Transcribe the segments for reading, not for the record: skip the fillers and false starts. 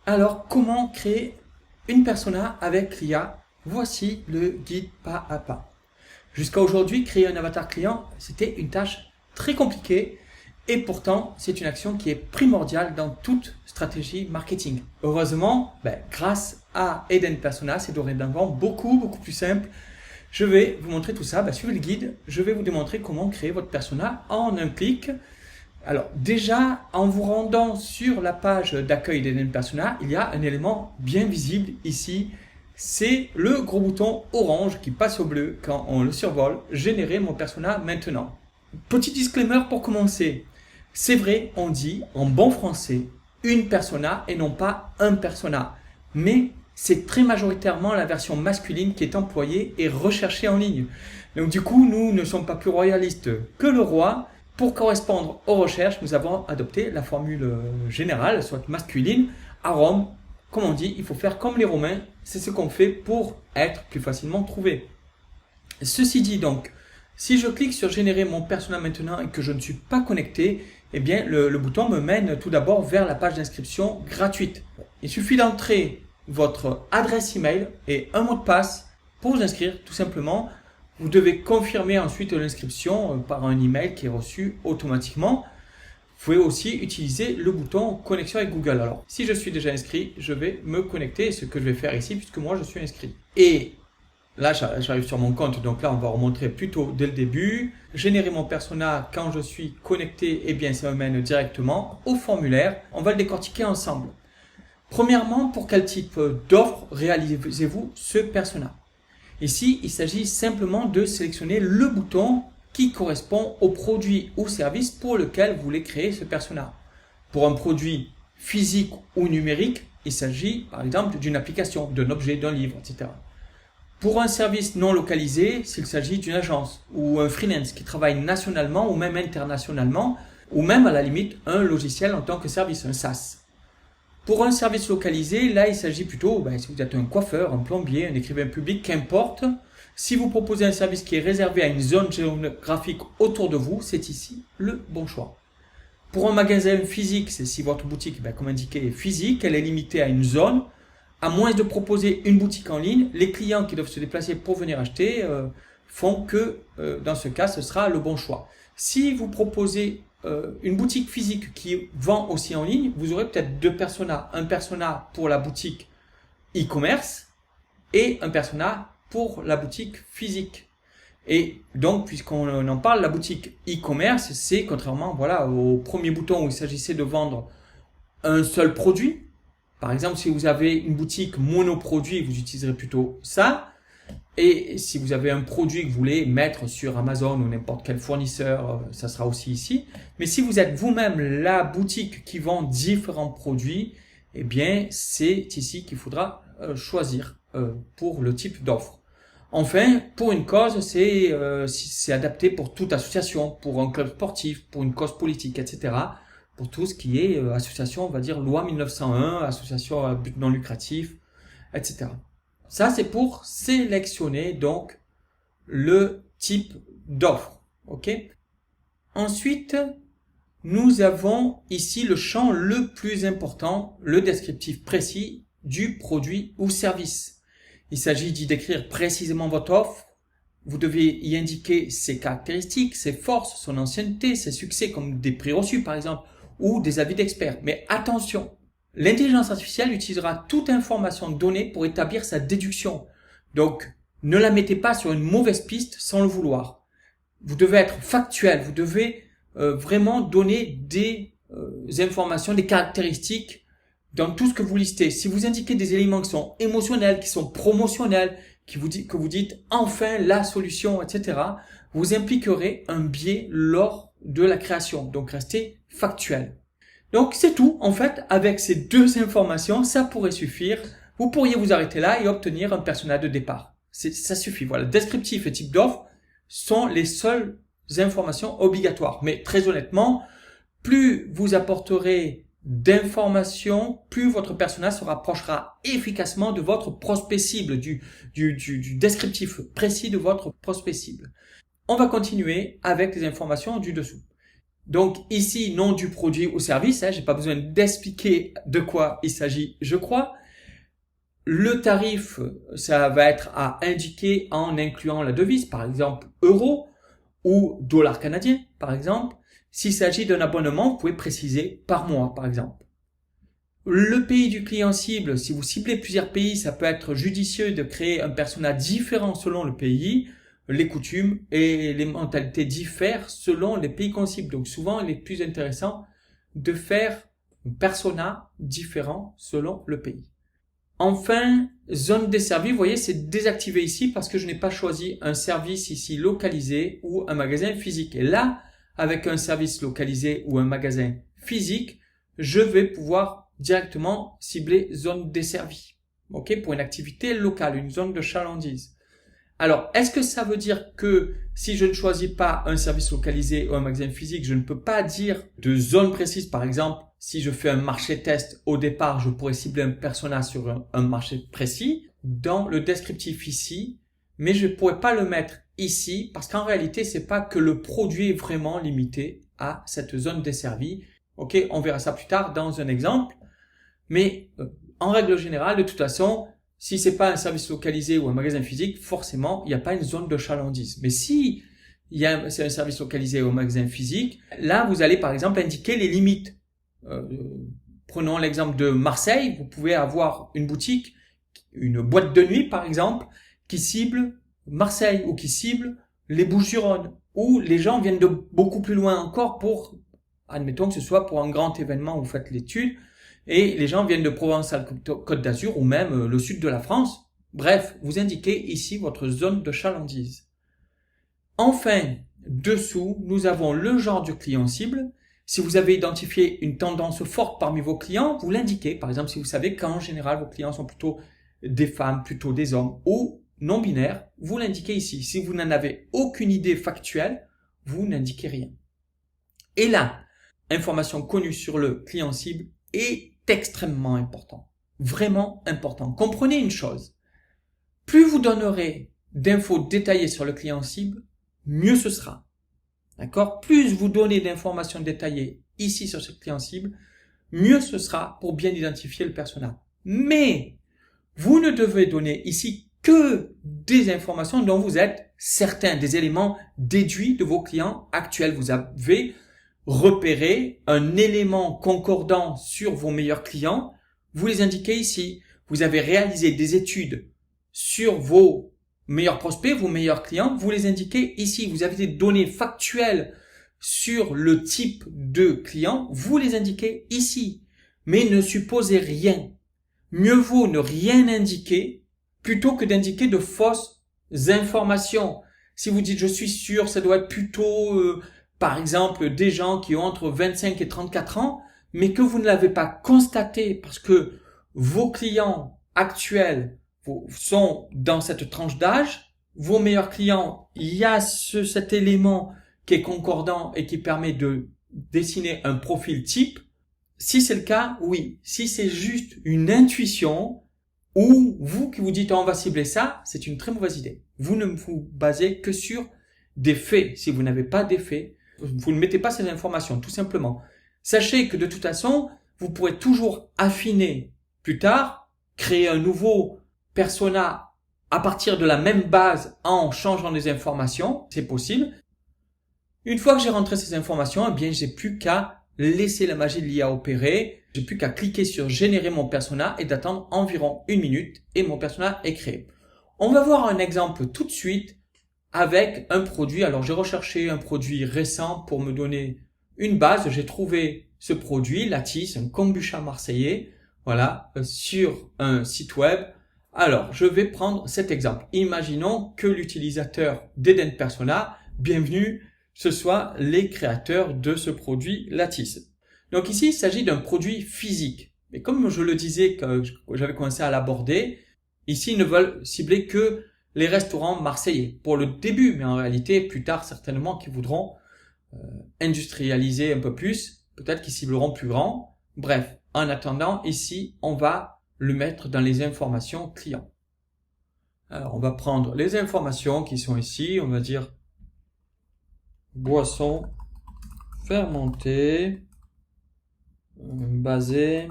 Alors, comment créer une persona avec l'IA? Voici le guide pas à pas. Jusqu'à aujourd'hui, créer un avatar client, c'était une tâche très compliquée et pourtant, c'est une action qui est primordiale dans toute stratégie marketing. Heureusement, grâce à Eden Persona, c'est dorénavant beaucoup plus simple. Je vais vous montrer tout ça. Suivez le guide, je vais vous démontrer comment créer votre persona en un clic. Alors déjà, en vous rendant sur la page d'accueil d'Eden Persona, il y a un élément bien visible ici. C'est le gros bouton orange qui passe au bleu quand on le survole. Générer mon persona maintenant. Petit disclaimer pour commencer. C'est vrai, on dit en bon français une persona et non pas un persona. Mais c'est très majoritairement la version masculine qui est employée et recherchée en ligne. Donc du coup, nous ne sommes pas plus royalistes que le roi. Pour correspondre aux recherches, nous avons adopté la formule générale, soit masculine. À Rome, comme on dit, il faut faire comme les Romains. C'est ce qu'on fait pour être plus facilement trouvé. Ceci dit donc, si je clique sur générer mon persona maintenant et que je ne suis pas connecté, eh bien le bouton me mène tout d'abord vers la page d'inscription gratuite. Il suffit d'entrer votre adresse email et un mot de passe pour vous inscrire tout simplement. Vous devez confirmer ensuite l'inscription par un email qui est reçu automatiquement. Vous pouvez aussi utiliser le bouton connexion avec Google. Alors, si je suis déjà inscrit, je vais me connecter, ce que je vais faire ici puisque moi je suis inscrit. Et là, j'arrive sur mon compte, donc là on va remontrer plutôt dès le début. Générer mon persona quand je suis connecté, eh bien ça me mène directement au formulaire. On va le décortiquer ensemble. Premièrement, pour quel type d'offre réalisez-vous ce persona? Ici, il s'agit simplement de sélectionner le bouton qui correspond au produit ou service pour lequel vous voulez créer ce persona. Pour un produit physique ou numérique, il s'agit par exemple d'une application, d'un objet, d'un livre, etc. Pour un service non localisé, s'il s'agit d'une agence ou un freelance qui travaille nationalement ou même internationalement, ou même à la limite un logiciel en tant que service, un SaaS. Pour un service localisé, là, il s'agit plutôt, si vous êtes un coiffeur, un plombier, un écrivain public, qu'importe. Si vous proposez un service qui est réservé à une zone géographique autour de vous, c'est ici le bon choix. Pour un magasin physique, c'est si votre boutique, comme indiqué, est physique, elle est limitée à une zone. À moins de proposer une boutique en ligne, les clients qui doivent se déplacer pour venir acheter font que, dans ce cas, ce sera le bon choix. Si vous proposez une boutique physique qui vend aussi en ligne, vous aurez peut-être deux personas. Un persona pour la boutique e-commerce et un persona pour la boutique physique. Et donc, puisqu'on en parle, la boutique e-commerce, c'est contrairement au premier bouton où il s'agissait de vendre un seul produit. Par exemple, si vous avez une boutique monoproduit, vous utiliserez plutôt ça. Et si vous avez un produit que vous voulez mettre sur Amazon ou n'importe quel fournisseur, ça sera aussi ici. Mais si vous êtes vous-même la boutique qui vend différents produits, eh bien, c'est ici qu'il faudra choisir pour le type d'offre. Enfin, pour une cause, c'est adapté pour toute association, pour un club sportif, pour une cause politique, etc. Pour tout ce qui est association, on va dire loi 1901, association à but non lucratif, etc. Ça, c'est pour sélectionner donc le type d'offre. Ok. Ensuite, nous avons ici le champ le plus important, le descriptif précis du produit ou service. Il s'agit d'y décrire précisément votre offre. Vous devez y indiquer ses caractéristiques, ses forces, son ancienneté, ses succès comme des prix reçus par exemple ou des avis d'experts. Mais attention, l'intelligence artificielle utilisera toute information donnée pour établir sa déduction. Donc, ne la mettez pas sur une mauvaise piste sans le vouloir. Vous devez être factuel, vous devez vraiment donner des informations, des caractéristiques dans tout ce que vous listez. Si vous indiquez des éléments qui sont émotionnels, qui sont promotionnels, que vous dites enfin la solution, etc., vous impliquerez un biais lors de la création. Donc, restez factuel. Donc, c'est tout. En fait, avec ces deux informations, ça pourrait suffire. Vous pourriez vous arrêter là et obtenir un persona de départ. Ça suffit. Voilà. Descriptif et type d'offre sont les seules informations obligatoires. Mais très honnêtement, plus vous apporterez d'informations, plus votre persona se rapprochera efficacement de votre prospect cible, du descriptif précis de votre prospect cible. On va continuer avec les informations du dessous. Donc ici, nom du produit ou service, j'ai pas besoin d'expliquer de quoi il s'agit, je crois. Le tarif, ça va être à indiquer en incluant la devise, par exemple euro ou dollar canadien, par exemple. S'il s'agit d'un abonnement, vous pouvez préciser par mois, par exemple. Le pays du client cible, si vous ciblez plusieurs pays, ça peut être judicieux de créer un persona différent selon le pays. Les coutumes et les mentalités diffèrent selon les pays qu'on cible. Donc souvent, il est plus intéressant de faire un persona différent selon le pays. Enfin, zone desservie, vous voyez, c'est désactivé ici parce que je n'ai pas choisi un service ici localisé ou un magasin physique. Et là, avec un service localisé ou un magasin physique, je vais pouvoir directement cibler zone desservie. OK, pour une activité locale, une zone de chalandise. Alors, est-ce que ça veut dire que si je ne choisis pas un service localisé ou un magasin physique, je ne peux pas dire de zone précise? Par exemple, si je fais un marché test, au départ, je pourrais cibler un persona sur un marché précis dans le descriptif ici, mais je ne pourrais pas le mettre ici parce qu'en réalité, c'est pas que le produit est vraiment limité à cette zone desservie. OK, on verra ça plus tard dans un exemple. Mais en règle générale, de toute façon, si c'est pas un service localisé ou un magasin physique, forcément, il n'y a pas une zone de chalandise. Mais si c'est un service localisé ou un magasin physique, là, vous allez par exemple indiquer les limites. Prenons l'exemple de Marseille. Vous pouvez avoir une boutique, une boîte de nuit par exemple, qui cible Marseille ou qui cible les Bouches-du-Rhône. Ou les gens viennent de beaucoup plus loin encore pour, admettons que ce soit pour un grand événement où vous faites l'étude, et les gens viennent de Provence-Alpes-Côte d'Azur ou même le sud de la France. Bref, vous indiquez ici votre zone de chalandise. Enfin, dessous, nous avons le genre du client cible. Si vous avez identifié une tendance forte parmi vos clients, vous l'indiquez. Par exemple, si vous savez qu'en général, vos clients sont plutôt des femmes, plutôt des hommes ou non-binaires, vous l'indiquez ici. Si vous n'en avez aucune idée factuelle, vous n'indiquez rien. Et là, information connue sur le client cible est extrêmement important. Vraiment important. Comprenez une chose. Plus vous donnerez d'infos détaillées sur le client cible, mieux ce sera. D'accord? Plus vous donnez d'informations détaillées ici sur ce client cible, mieux ce sera pour bien identifier le persona. Mais vous ne devez donner ici que des informations dont vous êtes certain, des éléments déduits de vos clients actuels. Vous avez repéré un élément concordant sur vos meilleurs clients, vous les indiquez ici. Vous avez réalisé des études sur vos meilleurs prospects, vos meilleurs clients, vous les indiquez ici. Vous avez des données factuelles sur le type de client, vous les indiquez ici. Mais ne supposez rien. Mieux vaut ne rien indiquer plutôt que d'indiquer de fausses informations. Si vous dites je suis sûr, ça doit être plutôt par exemple des gens qui ont entre 25 et 34 ans, mais que vous ne l'avez pas constaté parce que vos clients actuels sont dans cette tranche d'âge, vos meilleurs clients, il y a cet élément qui est concordant et qui permet de dessiner un profil type. Si c'est le cas, oui. Si c'est juste une intuition ou vous qui vous dites on va cibler ça, c'est une très mauvaise idée. Vous ne vous basez que sur des faits. Si vous n'avez pas des faits, vous ne mettez pas ces informations, tout simplement. Sachez que de toute façon, vous pourrez toujours affiner plus tard, créer un nouveau persona à partir de la même base en changeant des informations, c'est possible. Une fois que j'ai rentré ces informations, eh bien, j'ai plus qu'à laisser la magie de l'IA opérer. J'ai plus qu'à cliquer sur générer mon persona et d'attendre environ 1 minute et mon persona est créé. On va voir un exemple tout de suite avec un produit. Alors, j'ai recherché un produit récent pour me donner une base. J'ai trouvé ce produit, Latisse, un kombucha marseillais, voilà, sur un site web. Alors, je vais prendre cet exemple. Imaginons que l'utilisateur d'Eden Persona, bienvenue, ce soit les créateurs de ce produit Latisse. Donc ici, il s'agit d'un produit physique. Et comme je le disais, que j'avais commencé à l'aborder, ici, ils ne veulent cibler que les restaurants marseillais pour le début, mais en réalité, plus tard, certainement, qu'ils voudront industrialiser un peu plus, peut-être qu'ils cibleront plus grand. Bref, en attendant, ici, on va le mettre dans les informations clients. Alors, on va prendre les informations qui sont ici, on va dire boisson fermenté basé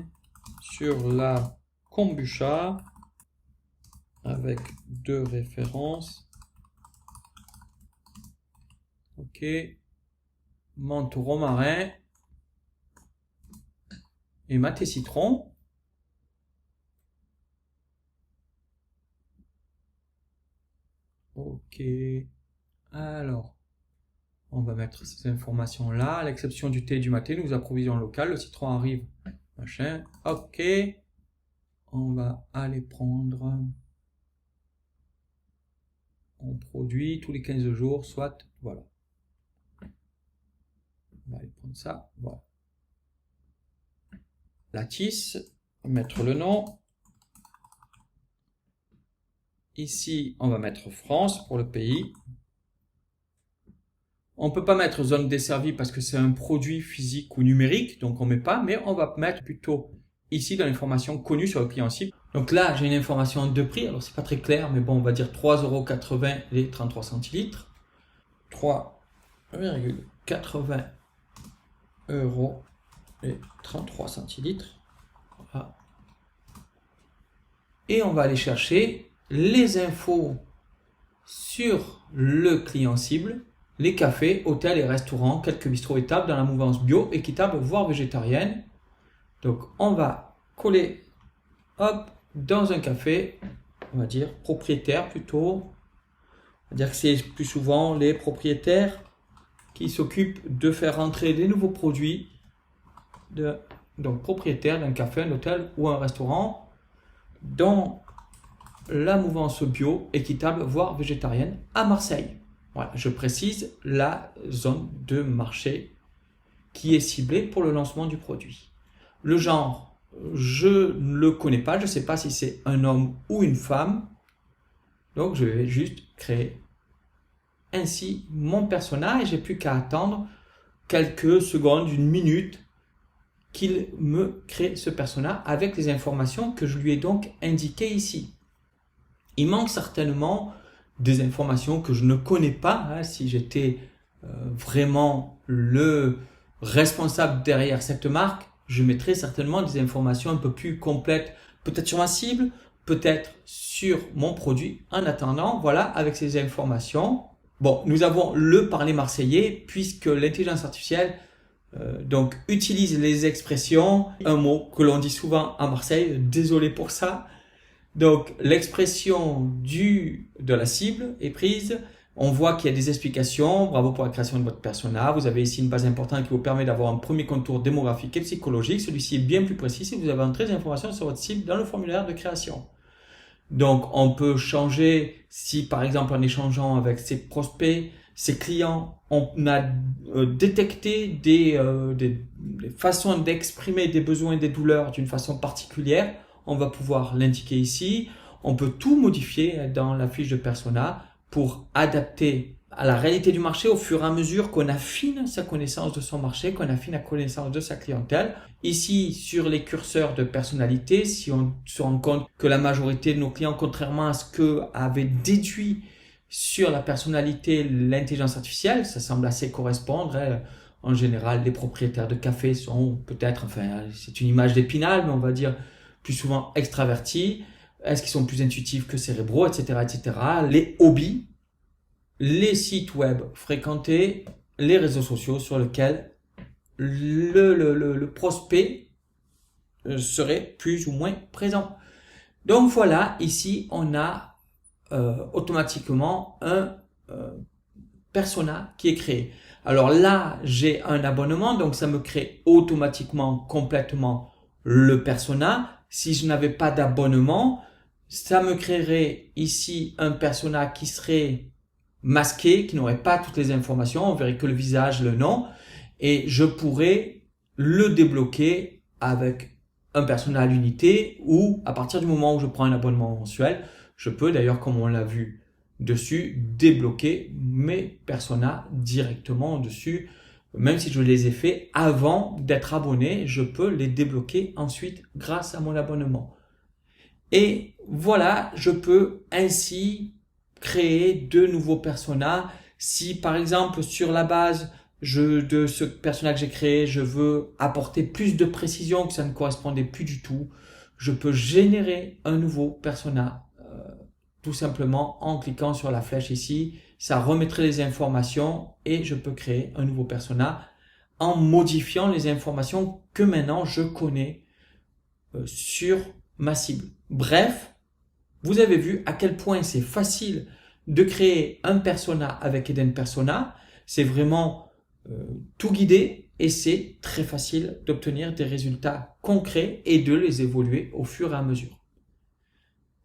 sur la kombucha avec 2 références. Ok. Menthe romarin et maté citron. Ok. Alors, on va mettre ces informations là. À l'exception du thé et du maté, nous approvisionnons local. Le citron arrive. Machin. Ok. On va aller prendre. On produit tous les 15 jours, soit. Voilà. On va aller prendre ça. Voilà. La tisse. Mettre le nom. Ici, on va mettre France pour le pays. On ne peut pas mettre zone desservie parce que c'est un produit physique ou numérique, donc on ne met pas, mais on va mettre plutôt ici dans l'information connue sur le client cible. Donc là, j'ai une information de prix, alors c'est pas très clair, mais bon, on va dire 3,80 € les 33 centilitres. 3,80 € les 33 centilitres. Voilà. Et on va aller chercher les infos sur le client cible, les cafés, hôtels et restaurants, quelques bistrots et tables dans la mouvance bio, équitable, voire végétarienne. Donc on va coller, hop, dans un café, on va dire propriétaire plutôt. On va dire que c'est plus souvent les propriétaires qui s'occupent de faire rentrer des nouveaux produits. Donc propriétaire d'un café, un hôtel ou un restaurant dans la mouvance bio, équitable, voire végétarienne à Marseille. Voilà, je précise la zone de marché qui est ciblée pour le lancement du produit. Le genre, je ne le connais pas, je ne sais pas si c'est un homme ou une femme. Donc je vais juste créer ainsi mon persona et j'ai plus qu'à attendre quelques secondes, une minute qu'il me crée ce persona avec les informations que je lui ai donc indiquées ici. Il manque certainement des informations que je ne connais pas. Hein, si j'étais vraiment le responsable derrière cette marque, je mettrais certainement des informations un peu plus complètes, peut-être sur ma cible, peut-être sur mon produit. En attendant, voilà, avec ces informations, bon, nous avons le parler marseillais puisque l'intelligence artificielle donc utilise les expressions, un mot que l'on dit souvent à Marseille, désolé pour ça. Donc l'expression de la cible est prise, on voit qu'il y a des explications, bravo pour la création de votre persona, vous avez ici une base importante qui vous permet d'avoir un premier contour démographique et psychologique, celui-ci est bien plus précis si vous avez entré des informations sur votre cible dans le formulaire de création. Donc on peut changer, si par exemple en échangeant avec ses prospects, ses clients, on a détecté des façons d'exprimer des besoins et des douleurs d'une façon particulière, on va pouvoir l'indiquer ici. On peut tout modifier dans la fiche de persona pour adapter à la réalité du marché au fur et à mesure qu'on affine sa connaissance de son marché, qu'on affine la connaissance de sa clientèle. Ici, sur les curseurs de personnalité, si on se rend compte que la majorité de nos clients, contrairement à ce que avait déduit sur la personnalité l'intelligence artificielle, ça semble assez correspondre. En général, les propriétaires de café sont peut-être, enfin, c'est une image d'Épinal, mais on va dire plus souvent extravertis, est-ce qu'ils sont plus intuitifs que cérébraux, etc., etc. Les hobbies, les sites web fréquentés, les réseaux sociaux sur lesquels le prospect serait plus ou moins présent. Donc voilà, ici on a automatiquement un persona qui est créé. Alors là, j'ai un abonnement, donc ça me crée automatiquement complètement le persona. Si je n'avais pas d'abonnement, ça me créerait ici un persona qui serait masqué, qui n'aurait pas toutes les informations, on verrait que le visage, le nom, et je pourrais le débloquer avec un persona à l'unité ou à partir du moment où je prends un abonnement mensuel, je peux d'ailleurs, comme on l'a vu dessus, débloquer mes personas directement dessus. Même si je les ai faits avant d'être abonné, je peux les débloquer ensuite grâce à mon abonnement. Et voilà, je peux ainsi créer de nouveaux personas. Si par exemple sur la base de ce persona que j'ai créé, je veux apporter plus de précision que ça ne correspondait plus du tout. Je peux générer un nouveau persona tout simplement en cliquant sur la flèche ici. Ça remettrait les informations et je peux créer un nouveau persona en modifiant les informations que maintenant je connais sur ma cible. Bref, vous avez vu à quel point c'est facile de créer un persona avec Eden Persona. C'est vraiment tout guidé et c'est très facile d'obtenir des résultats concrets et de les évoluer au fur et à mesure.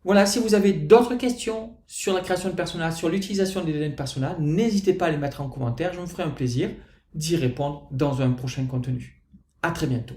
Voilà, si vous avez d'autres questions sur la création de persona, sur l'utilisation d'Eden Persona, n'hésitez pas à les mettre en commentaire. Je me ferai un plaisir d'y répondre dans un prochain contenu. À très bientôt.